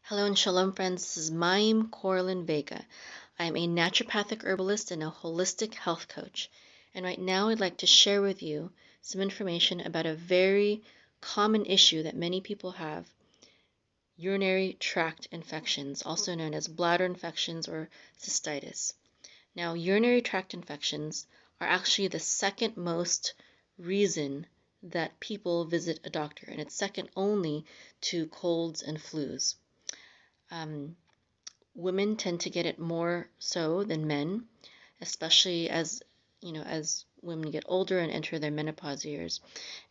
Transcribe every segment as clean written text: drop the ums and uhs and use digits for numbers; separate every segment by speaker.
Speaker 1: Hello and shalom, friends. This is Maim Corlin Vega. I'm a naturopathic herbalist and a holistic health coach. And right now, I'd like to share with you some information about a very common issue that many people have: urinary tract infections, also known as bladder infections or cystitis. Now, urinary tract infections are actually the second most reason that people visit a doctor, and it's second only to colds and flus. Women tend to get it more so than men, especially as women get older and enter their menopause years.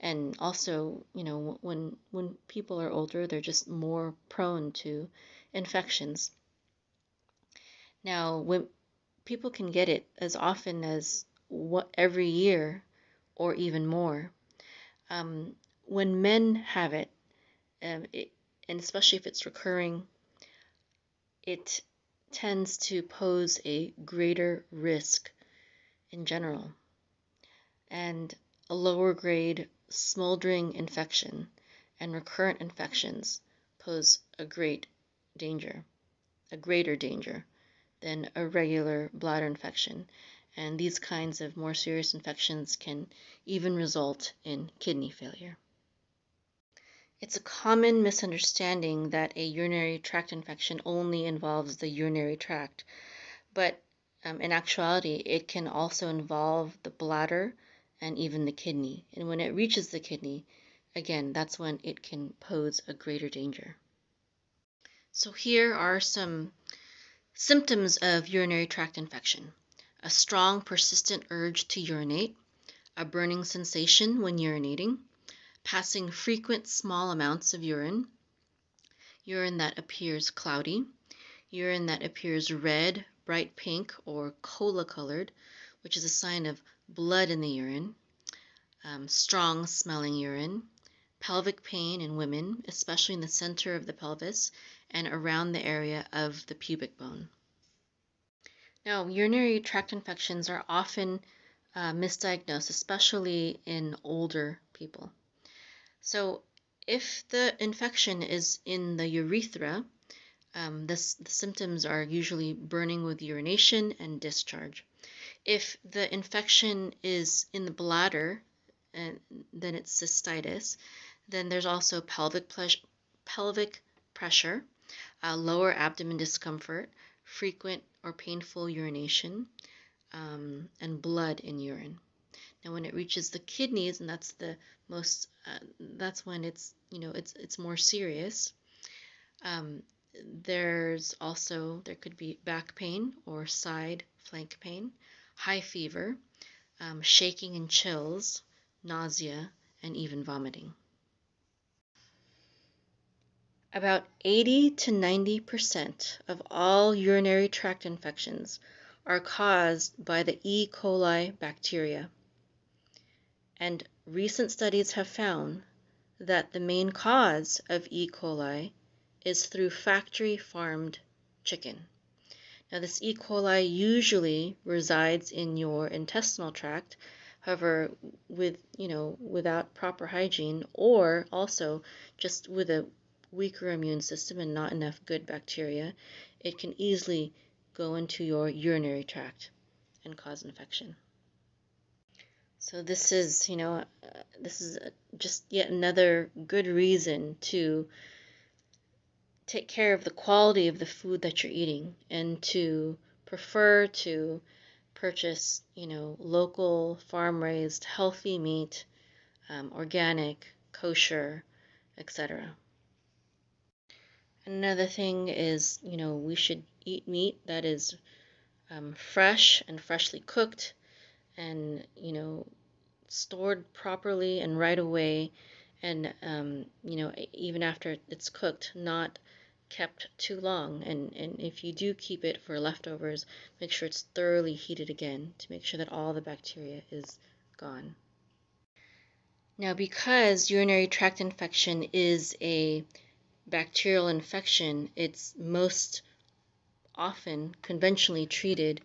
Speaker 1: And also, when people are older, they're just more prone to infections. Now, when people can get it as often as every year or even more. When men have and especially if it's recurring, it tends to pose a greater risk in general, and a lower grade smoldering infection and recurrent infections pose a greater danger than a regular bladder infection. And these kinds of more serious infections can even result in kidney failure. It's a common misunderstanding that a urinary tract infection only involves the urinary tract, but in actuality, it can also involve the bladder and even the kidney. And when it reaches the kidney, again, that's when it can pose a greater danger. So here are some symptoms of urinary tract infection: a strong, persistent urge to urinate, a burning sensation when urinating, passing frequent small amounts of urine, urine that appears cloudy, urine that appears red, bright pink, or cola-colored, which is a sign of blood in the urine, strong smelling urine, pelvic pain in women, especially in the center of the pelvis and around the area of the pubic bone. Now, urinary tract infections are often misdiagnosed, especially in older people. So if the infection is in the urethra, the symptoms are usually burning with urination and discharge. If the infection is in the bladder, then it's cystitis. Then there's also pelvic pressure, lower abdomen discomfort, frequent or painful urination, and blood in urine. Now, when it reaches the kidneys, and that's the most, that's when it's more serious. There could be back pain or side flank pain, high fever, shaking and chills, nausea, and even vomiting. About 80 to 90% of all urinary tract infections are caused by the E. coli bacteria. And recent studies have found that the main cause of E. coli is through factory-farmed chicken. Now, this E. coli usually resides in your intestinal tract. However, without proper hygiene, or also just with a weaker immune system and not enough good bacteria, it can easily go into your urinary tract and cause infection. So this is just yet another good reason to take care of the quality of the food that you're eating, and to prefer to purchase, local, farm-raised, healthy meat, organic, kosher, etc. Another thing is, we should eat meat that is fresh and freshly cooked, and stored properly and right away, and even after it's cooked, not kept too long. And if you do keep it for leftovers, make sure it's thoroughly heated again to make sure that all the bacteria is gone. Now, because urinary tract infection is a bacterial infection, it's most often conventionally treated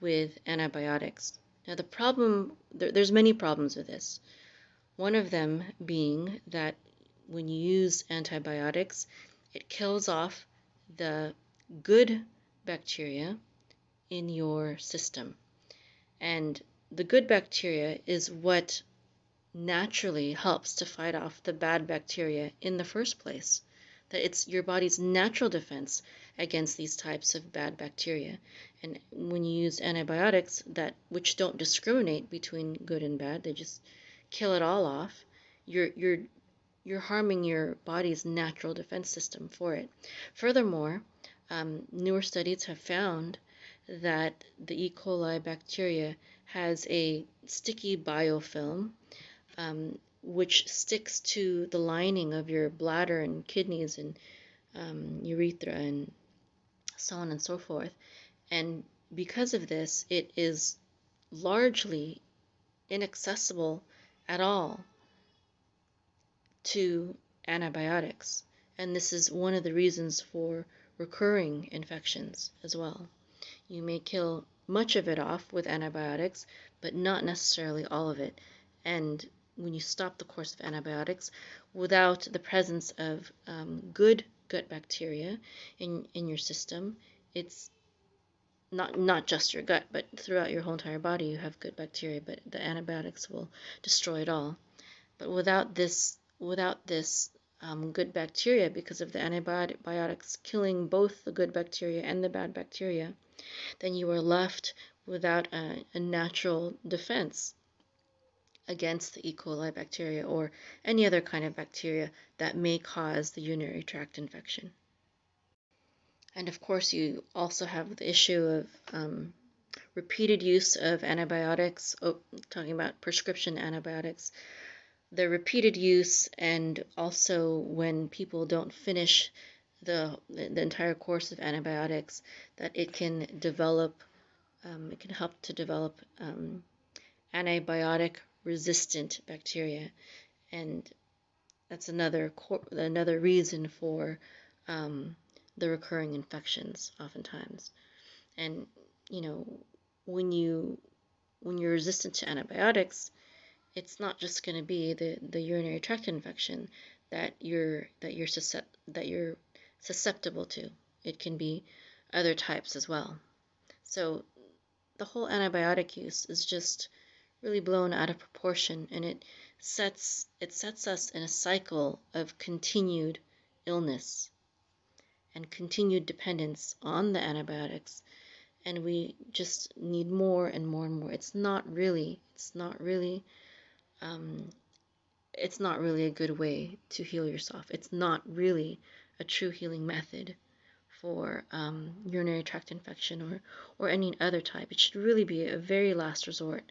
Speaker 1: with antibiotics. Now, the problem, there's many problems with this. One of them being that when you use antibiotics, it kills off the good bacteria in your system. And the good bacteria is what naturally helps to fight off the bad bacteria in the first place. That it's your body's natural defense against these types of bad bacteria. And when you use antibiotics which don't discriminate between good and bad, they just kill it all off, you're harming your body's natural defense system for it. Furthermore, newer studies have found that the E. coli bacteria has a sticky biofilm, which sticks to the lining of your bladder and kidneys and urethra and so on and so forth. And because of this, it is largely inaccessible at all to antibiotics. And this is one of the reasons for recurring infections as well. You may kill much of it off with antibiotics, but not necessarily all of it. And when you stop the course of antibiotics without the presence of good gut bacteria in your system, it's not just your gut, but throughout your whole entire body you have good bacteria, but the antibiotics will destroy it all. But without this good bacteria, because of the antibiotics killing both the good bacteria and the bad bacteria, then you are left without a natural defense against the E. coli bacteria or any other kind of bacteria that may cause the urinary tract infection. And of course, you also have the issue of repeated use of antibiotics, talking about prescription antibiotics. The repeated use, and also when people don't finish the entire course of antibiotics, that it can help to develop antibiotic resistant bacteria, and that's another reason for the recurring infections oftentimes. And when you're resistant to antibiotics, it's not just going to be the urinary tract infection that you're susceptible to. It can be other types as well. So the whole antibiotic use is just really blown out of proportion, and it sets us in a cycle of continued illness and continued dependence on the antibiotics, and we just need more and more and more. It's not really a good way to heal yourself. It's not really a true healing method for urinary tract infection or any other type. It should really be a very last resort.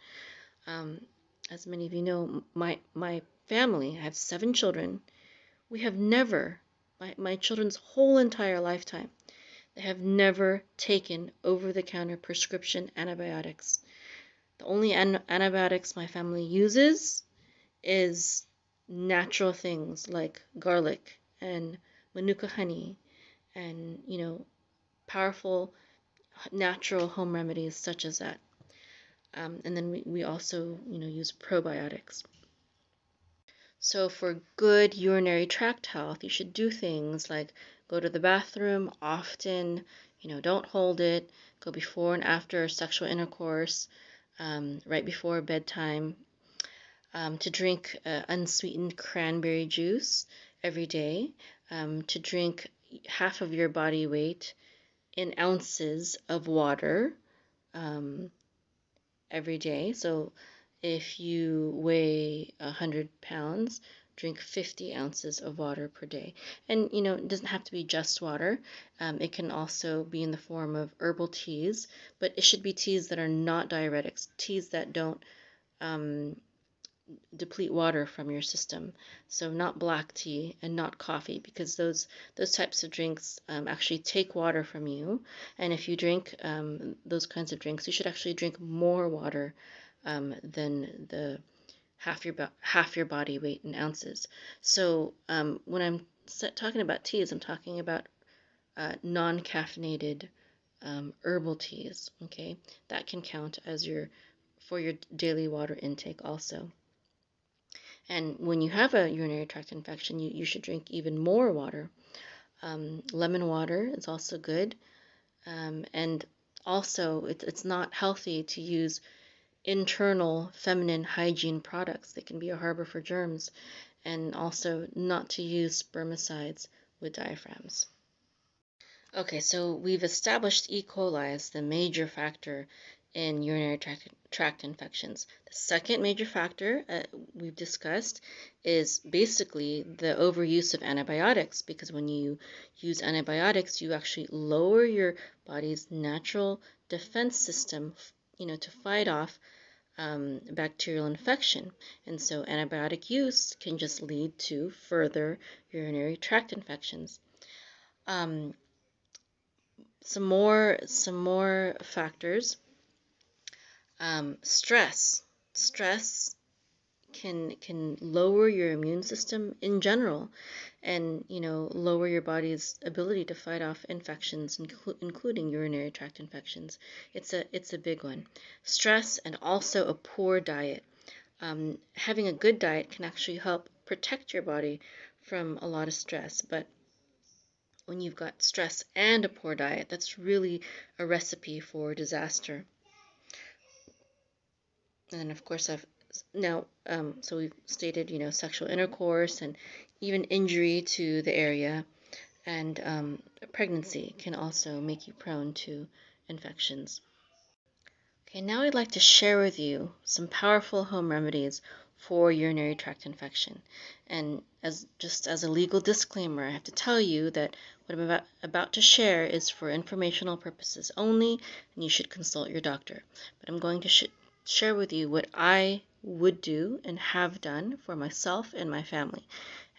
Speaker 1: As many of you know, my family, I have 7 children. We have never, my children's whole entire lifetime, they have never taken over-the-counter prescription antibiotics. The only antibiotics my family uses is natural things like garlic and manuka honey and, powerful natural home remedies such as that. And then we also, use probiotics. So for good urinary tract health, you should do things like go to the bathroom often, don't hold it, go before and after sexual intercourse, right before bedtime, to drink unsweetened cranberry juice every day, to drink half of your body weight in ounces of water every day. So if you weigh 100 pounds, drink 50 ounces of water per day. And, it doesn't have to be just water. It can also be in the form of herbal teas, but it should be teas that are not diuretics, teas that don't deplete water from your system. So not black tea and not coffee, because those types of drinks actually take water from you. And if you drink those kinds of drinks, you should actually drink more water than the half your body weight in ounces. So when I'm talking about teas, I'm talking about non-caffeinated herbal teas. Okay, that can count as for your daily water intake also. And when you have a urinary tract infection, you should drink even more water. Lemon water is also good. And also, it's not healthy to use internal feminine hygiene products. They can be a harbor for germs. And also not to use spermicides with diaphragms. Okay, so we've established E. coli as the major factor in urinary tract infections. The second major factor we've discussed is basically the overuse of antibiotics, because when you use antibiotics, you actually lower your body's natural defense system, to fight off bacterial infection. And so antibiotic use can just lead to further urinary tract infections. Some more factors. Stress. Stress can lower your immune system in general, and lower your body's ability to fight off infections, including urinary tract infections. It's a big one. Stress and also a poor diet. Having a good diet can actually help protect your body from a lot of stress, but when you've got stress and a poor diet, that's really a recipe for disaster. And then, of course, so we've stated, sexual intercourse and even injury to the area, and pregnancy can also make you prone to infections. Okay, now I'd like to share with you some powerful home remedies for urinary tract infection. And just as a legal disclaimer, I have to tell you that what I'm about to share is for informational purposes only, and you should consult your doctor. But I'm going to share with you what I would do and have done for myself and my family.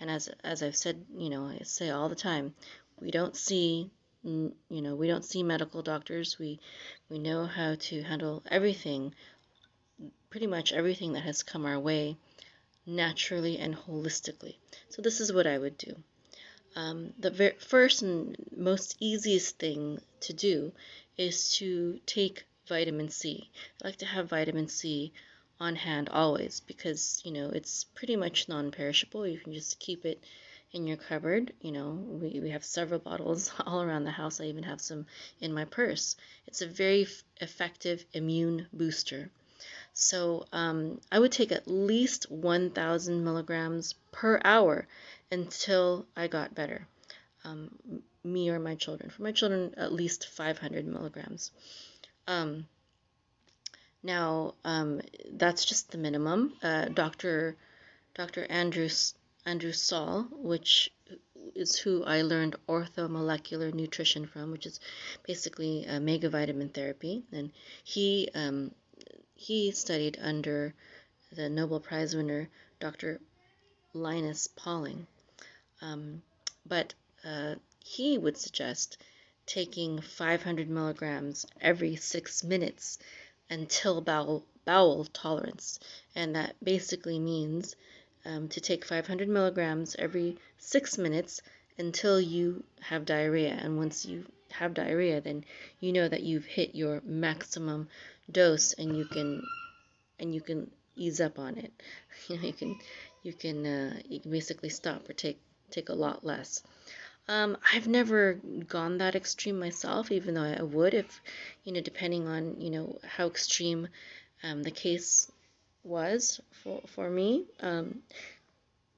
Speaker 1: And as I've said, I say all the time, we don't see medical doctors. We know how to handle everything, pretty much everything that has come our way, naturally and holistically. So this is what I would do. The first and most easiest thing to do is to take vitamin C. I like to have vitamin C on hand always, because it's pretty much non-perishable. You can just keep it in your cupboard. We have several bottles all around the house. I even have some in my purse. It's a very effective immune booster. So I would take at least 1,000 milligrams per hour until I got better. Me or my children. For my children, at least 500 milligrams. Now, that's just the minimum. Dr. Andrew Saul, which is who I learned orthomolecular nutrition from, which is basically megavitamin therapy, and he studied under the Nobel Prize winner Dr. Linus Pauling, but he would suggest taking 500 milligrams every 6 minutes until bowel tolerance, and that basically means to take 500 milligrams every 6 minutes until you have diarrhea. And once you have diarrhea, then you know that you've hit your maximum dose, and you can ease up on it. You can basically stop or take a lot less. I've never gone that extreme myself, even though I would if, depending on, how extreme the case was for me.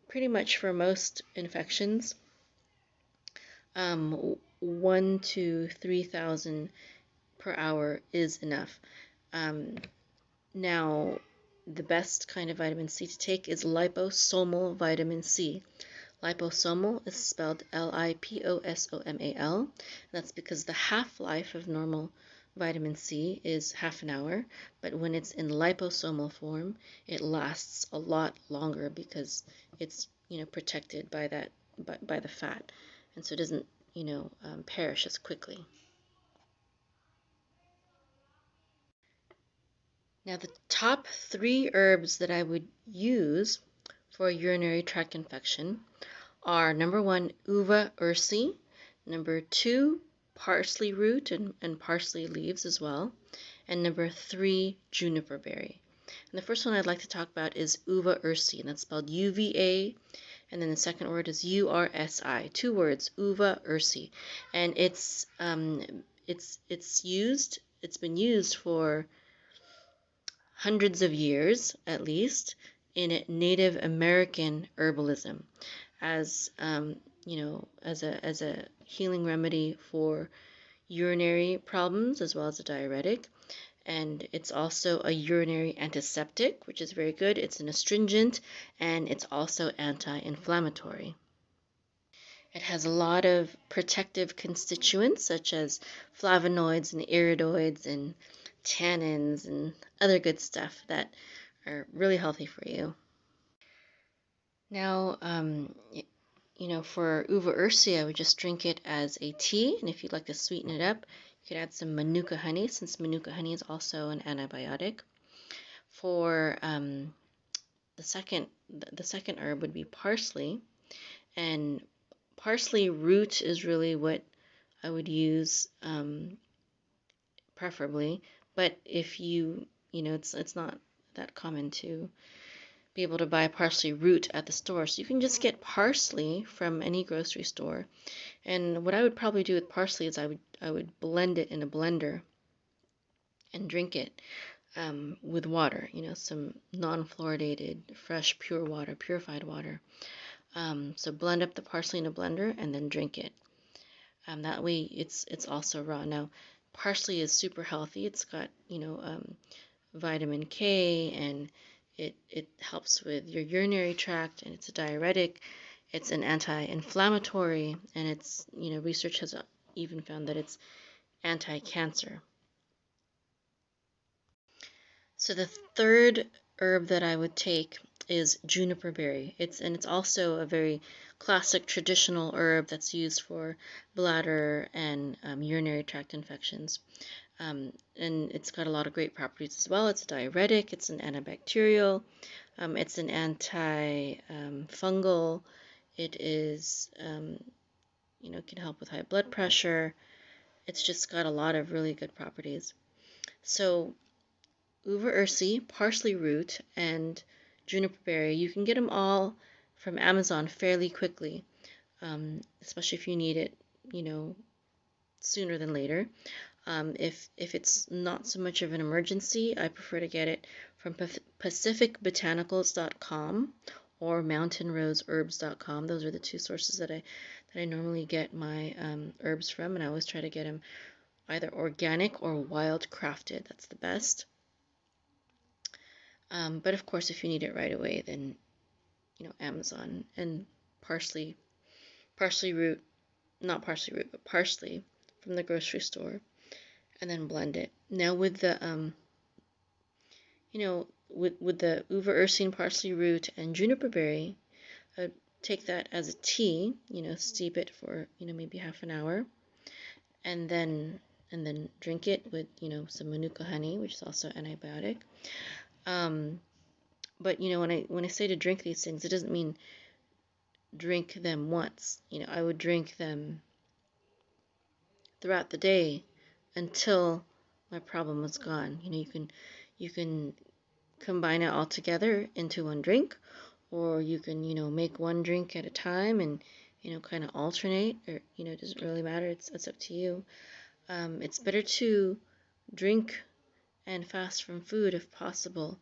Speaker 1: Pretty much for most infections, 1 to 3,000 per hour is enough. Now, the best kind of vitamin C to take is liposomal vitamin C. Liposomal is spelled Liposomal. That's because the half-life of normal vitamin C is half an hour, but when it's in liposomal form, it lasts a lot longer because it's protected by the fat, and so it doesn't perish as quickly. Now, the top 3 herbs that I would use for a urinary tract infection are: number 1, uva ursi; number 2, parsley root and parsley leaves as well; and number 3, juniper berry. And the first one I'd like to talk about is uva ursi, and that's spelled UVA and then the second word is URSI. 2 words, uva ursi, and it's been used for hundreds of years at least in Native American herbalism as as a healing remedy for urinary problems as well as a diuretic. And it's also a urinary antiseptic, which is very good. It's an astringent, and it's also anti-inflammatory. It has a lot of protective constituents such as flavonoids and iridoids and tannins and other good stuff that are really healthy for you. Now, for uva ursi, I would just drink it as a tea, and if you'd like to sweeten it up, you could add some manuka honey, since manuka honey is also an antibiotic. For the second herb would be parsley, and parsley root is really what I would use preferably. But if it's not that common to be able to buy parsley root at the store, so you can just get parsley from any grocery store. And what I would probably do with parsley is I would blend it in a blender and drink it with water, some non-fluoridated, fresh, pure water, purified water. So blend up the parsley in a blender and then drink it. That way it's also raw. Now, parsley is super healthy. It's got, vitamin K, and it helps with your urinary tract, and it's a diuretic. It's an anti-inflammatory, and it's, research has even found that it's anti-cancer. So the third herb that I would take is juniper berry. It's also a very classic traditional herb that's used for bladder and urinary tract infections. And it's got a lot of great properties as well. It's a diuretic, it's an antibacterial, it's an anti-fungal. It is, can help with high blood pressure. It's just got a lot of really good properties. So uva ursi, parsley root, and juniper berry, you can get them all from Amazon fairly quickly, especially if you need it, sooner than later. If it's not so much of an emergency, I prefer to get it from pacificbotanicals.com or mountainroseherbs.com. Those are the two sources that I normally get my herbs from, and I always try to get them either organic or wild crafted. That's the best. But of course, if you need it right away, then Amazon. And parsley root, not parsley root, but parsley from the grocery store, and then blend it. Now with the with the uva ursi and parsley root and juniper berry, I'd take that as a tea, steep it for maybe half an hour, and then drink it with some manuka honey, which is also antibiotic. But when I say to drink these things, it doesn't mean drink them once. I would drink them throughout the day until my problem was gone. You can combine it all together into one drink, or you can make one drink at a time and kind of alternate, or it doesn't really matter. It's up to you. It's better to drink and fast from food if possible,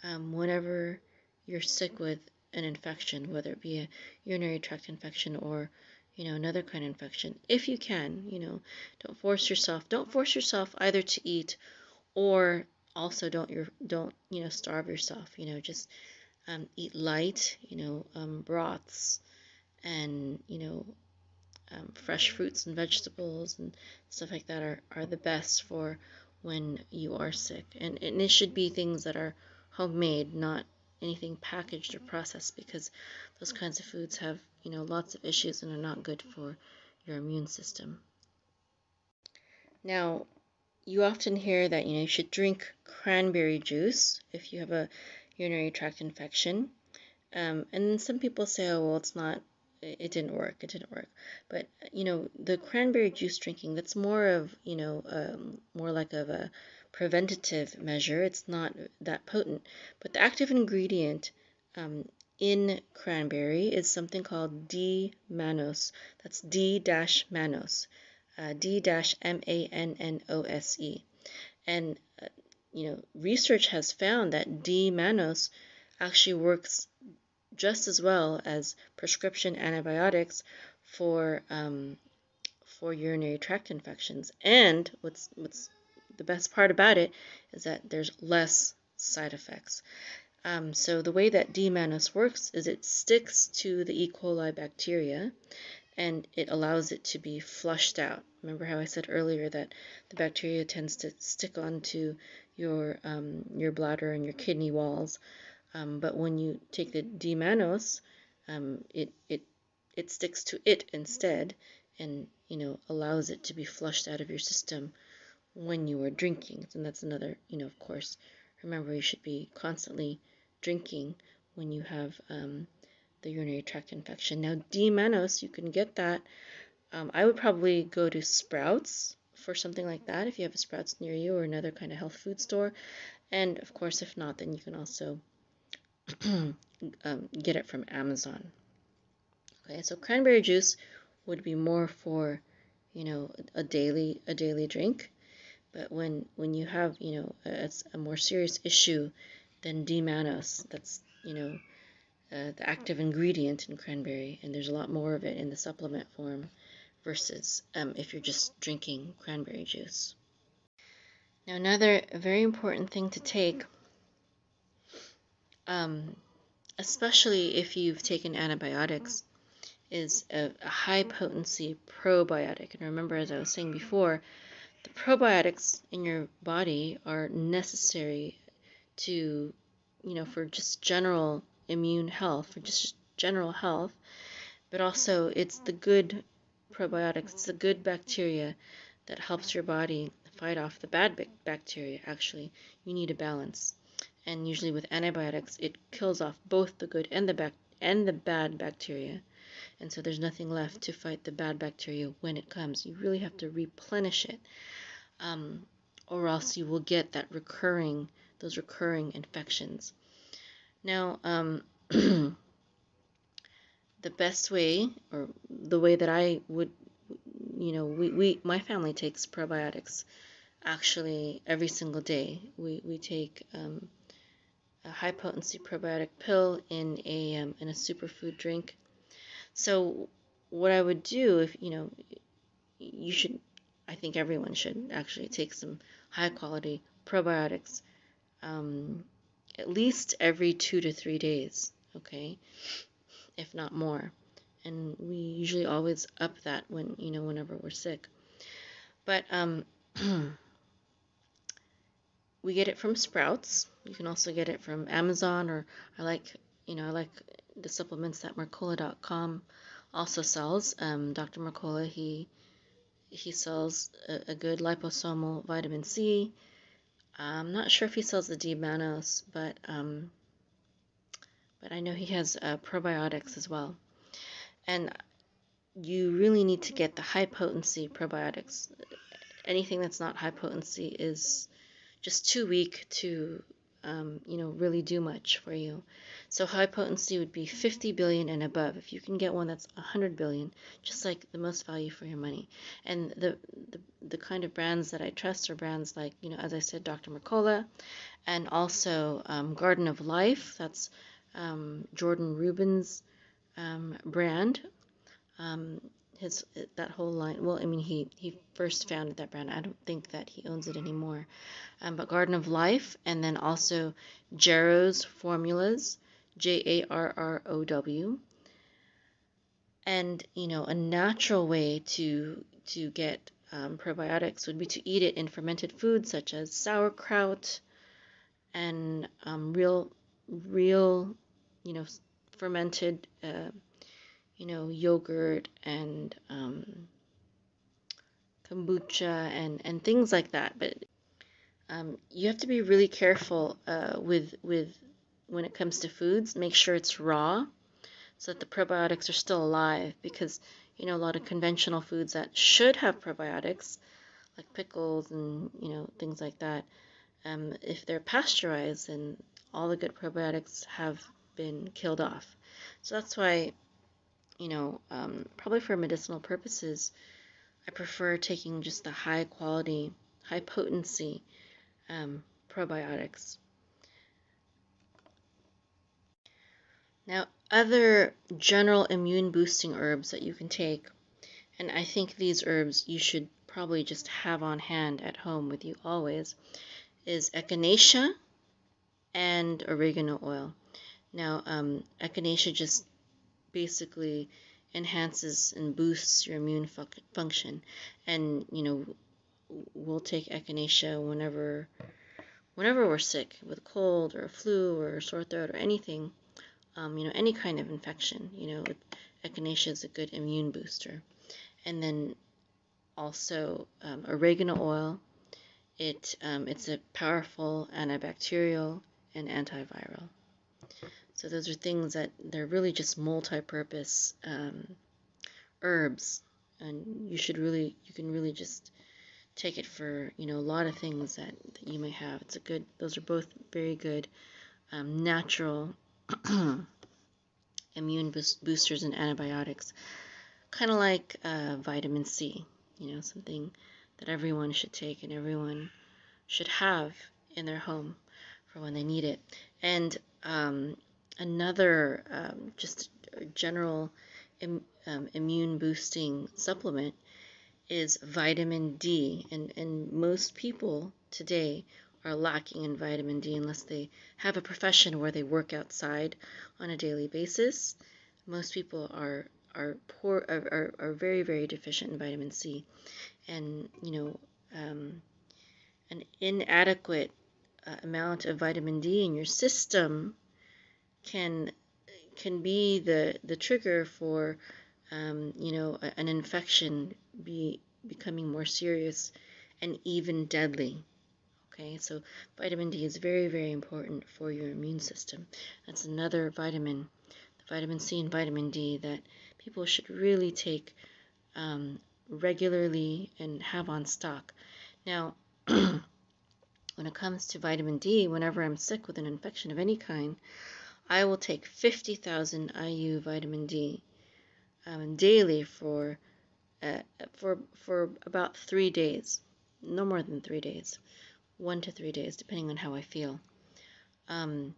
Speaker 1: whenever you're sick with an infection, whether it be a urinary tract infection or another kind of infection. If you can, don't force yourself. Don't force yourself either to eat, or also don't starve yourself. Just eat light. Broths and fresh fruits and vegetables and stuff like that are the best for when you are sick. And it should be things that are homemade, not anything packaged or processed, because those kinds of foods have lots of issues and are not good for your immune system. Now, you often hear that you should drink cranberry juice if you have a urinary tract infection, and some people say, oh well, it didn't work. But the cranberry juice drinking, that's more of more like of a preventative measure. It's not that potent, but the active ingredient in cranberry is something called D-mannose. That's D-mannose. D-mannose. And research has found that D-mannose actually works just as well as prescription antibiotics for urinary tract infections. And what's the best part about it is that there's less side effects. So the way that D-mannose works is it sticks to the E. coli bacteria and it allows it to be flushed out. Remember how I said earlier that the bacteria tends to stick onto your bladder and your kidney walls, but when you take the D-mannose, it sticks to it instead, and allows it to be flushed out of your system when you are drinking. And that's another, of course, remember you should be constantly drinking when you have the urinary tract infection. Now, D-mannose, you can get that. I would probably go to Sprouts for something like that if you have a Sprouts near you, or another kind of health food store. And of course, if not, then you can also get it from Amazon. Okay, so cranberry juice would be more for, a daily drink. But when you have, it's a more serious issue than D-mannose, that's, the active ingredient in cranberry, and there's a lot more of it in the supplement form versus if you're just drinking cranberry juice. Now, another very important thing to take, especially if you've taken antibiotics, is a high potency probiotic. And remember, as I was saying before, the probiotics in your body are necessary to, for just general immune health, for just general health, but also it's the good probiotics, it's the good bacteria that helps your body fight off the bad bacteria. Actually, you need a balance. And usually with antibiotics, it kills off both the good and the bad bacteria. And so there's nothing left to fight the bad bacteria when it comes. You really have to replenish it, or else you will get those recurring infections. Now, the best way, or the way that I would, my family takes probiotics actually every single day. We take a high potency probiotic pill in a superfood drink. So what I would do, if you should, I think everyone should actually take some high quality probiotics at least every 2 to 3 days, okay, if not more. And we usually always up that whenever we're sick. But we get it from Sprouts. You can also get it from Amazon, or I like the supplements that Mercola.com also sells. Dr. Mercola, he sells a good liposomal vitamin C. I'm not sure if he sells the D-mannose, but I know he has probiotics as well. And you really need to get the high potency probiotics. Anything that's not high potency is just too weak to really do much for you. So high potency would be 50 billion and above. If you can get one that's 100 billion, just like the most value for your money. And the kind of brands that I trust are brands like, as I said, Dr. Mercola, and also Garden of Life. That's Jordan Rubin's brand. That whole line, well, I mean, he first founded that brand. I don't think that he owns it anymore. But Garden of Life, and then also Jarrow's Formulas, Jarrow. And a natural way to get probiotics would be to eat it in fermented foods such as sauerkraut and real fermented yogurt and kombucha and things like that. But you have to be really careful with when it comes to foods. Make sure it's raw so that the probiotics are still alive, because a lot of conventional foods that should have probiotics, like pickles and things like that, if they're pasteurized, then all the good probiotics have been killed off. So that's why, probably for medicinal purposes, I prefer taking just the high quality, high potency probiotics. Now, other general immune boosting herbs that you can take, and I think these herbs you should probably just have on hand at home with you always, is echinacea and oregano oil. Now, echinacea just basically enhances and boosts your immune function, and we'll take echinacea whenever we're sick with a cold or a flu or a sore throat or anything, any kind of infection. Echinacea is a good immune booster. And then also oregano oil. It's a powerful antibacterial and antiviral. So those are things that they're really just multi-purpose herbs, and you can really just take it for a lot of things that you may have. Those are both very good natural immune boosters and antibiotics, kind of like vitamin C, something that everyone should take and everyone should have in their home for when they need it. And another just general immune boosting supplement is vitamin D, and most people today are lacking in vitamin D unless they have a profession where they work outside on a daily basis. Most people are poor, are very, very deficient in vitamin C, and an inadequate amount of vitamin D in your system can be the trigger for an infection becoming more serious and even deadly. Okay, so vitamin D is very, very important for your immune system. That's another vitamin, vitamin C and vitamin D, that people should really take regularly and have on stock. Now, when it comes to vitamin D, whenever I'm sick with an infection of any kind, I will take 50,000 IU vitamin D daily for about 3 days, no more than 3 days, 1 to 3 days, depending on how I feel. And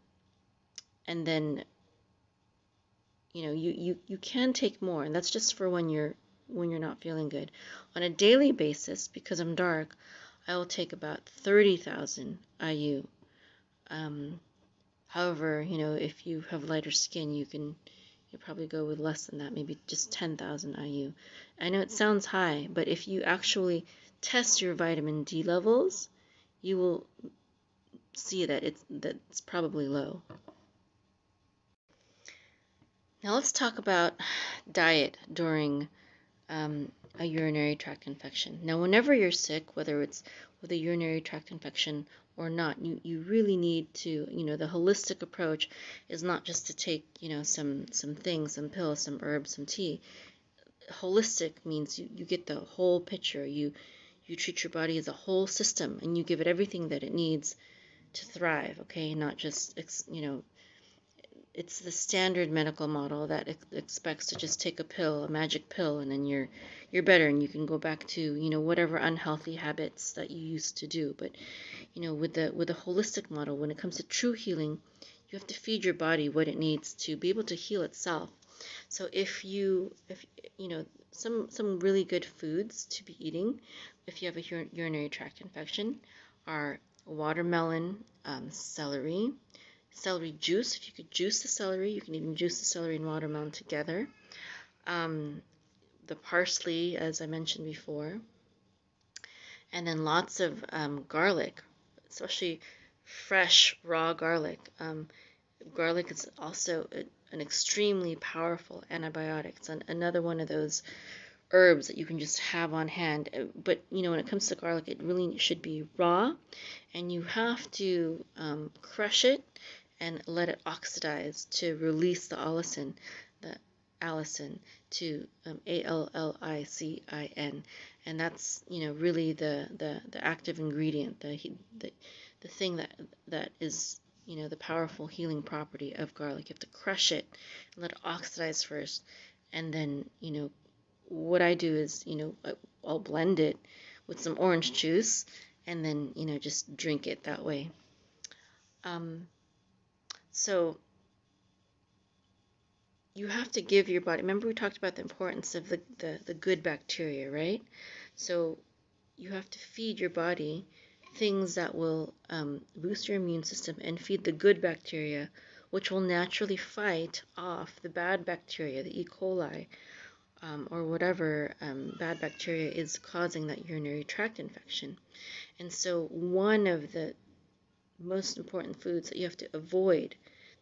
Speaker 1: then you can take more, and that's just for when you're not feeling good. On a daily basis, because I'm dark, I will take about 30,000 IU. However, if you have lighter skin, you'll probably go with less than that, maybe just 10,000 IU. I know it sounds high, but if you actually test your vitamin D levels, you will see that it's probably low. Now let's talk about diet during a urinary tract infection. Now, whenever you're sick, whether it's with a urinary tract infection or not, you really need to, the holistic approach is not just to take, some things, some pills, some herbs, some tea. Holistic means you get the whole picture. You treat your body as a whole system, and you give it everything that it needs to thrive, okay? Not just, it's the standard medical model that expects to just take a pill, a magic pill, and then you're better and you can go back to whatever unhealthy habits that you used to do. But with the holistic model, when it comes to true healing, you have to feed your body what it needs to be able to heal itself. So if some really good foods to be eating if you have a urinary tract infection are watermelon, celery juice. If you could juice the celery, you can even juice the celery and watermelon together. The parsley, as I mentioned before. And then lots of garlic, especially fresh, raw garlic. Garlic is also an extremely powerful antibiotic. It's another one of those herbs that you can just have on hand. But, when it comes to garlic, it really should be raw, and you have to crush it and let it oxidize to release the allicin to ALLICIN, and that's really the active ingredient, the thing that is the powerful healing property of garlic. You have to crush it and let it oxidize first. And then, what I do is, I'll blend it with some orange juice and then, just drink it that way. So you have to give your body, remember we talked about the importance of the good bacteria, right? So you have to feed your body things that will boost your immune system and feed the good bacteria, which will naturally fight off the bad bacteria, the E. coli, or whatever bad bacteria is causing that urinary tract infection. And so one of the most important foods that you have to avoid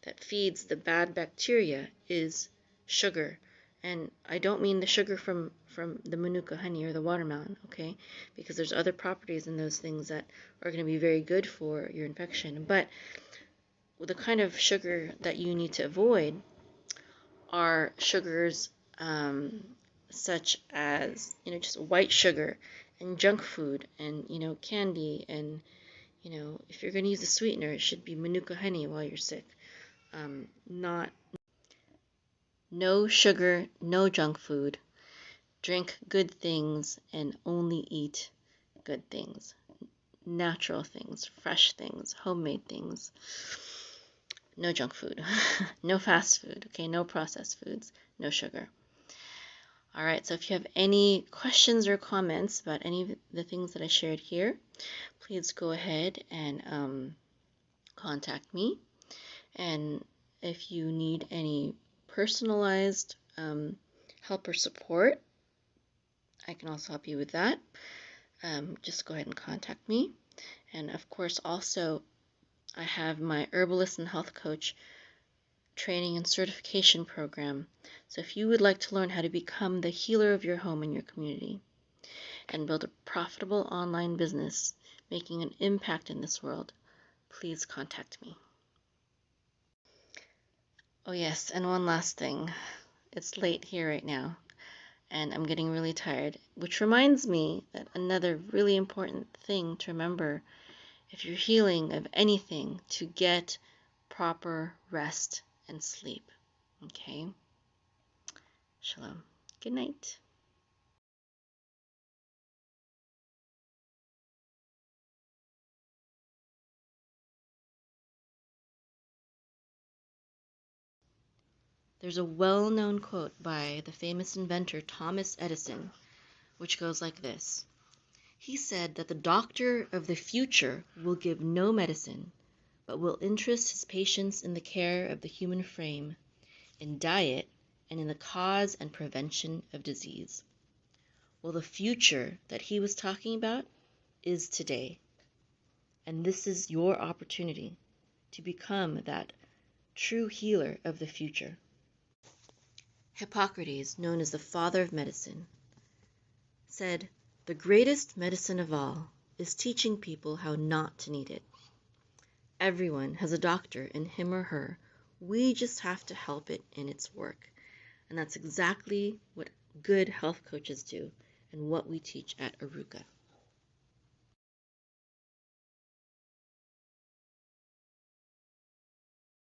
Speaker 1: that feeds the bad bacteria is sugar. And I don't mean the sugar from the manuka honey or the watermelon, okay? Because there's other properties in those things that are going to be very good for your infection. But the kind of sugar that you need to avoid are sugars such as, just white sugar and junk food and, candy. And, if you're going to use a sweetener, it should be manuka honey while you're sick. No sugar, no junk food. Drink good things and only eat good things. Natural things, fresh things, homemade things. No junk food. No fast food, okay? No processed foods, no sugar. All right, so if you have any questions or comments about any of the things that I shared here, please go ahead and contact me. And if you need any personalized help or support, I can also help you with that. Just go ahead and contact me. And of course, also, I have my Herbalist and Health Coach training and certification program. So if you would like to learn how to become the healer of your home and your community and build a profitable online business, making an impact in this world, please contact me. Oh yes, and one last thing. It's late here right now, and I'm getting really tired, which reminds me that another really important thing to remember if you're healing of anything, to get proper rest and sleep. Okay? Shalom. Good night. There's a well-known quote by the famous inventor Thomas Edison, which goes like this. He said that the doctor of the future will give no medicine, but will interest his patients in the care of the human frame, in diet, and in the cause and prevention of disease. Well, the future that he was talking about is today. And this is your opportunity to become that true healer of the future. Hippocrates, known as the father of medicine, said, "The greatest medicine of all is teaching people how not to need it. Everyone has a doctor in him or her. We just have to help it in its work." And that's exactly what good health coaches do and what we teach at Arukah.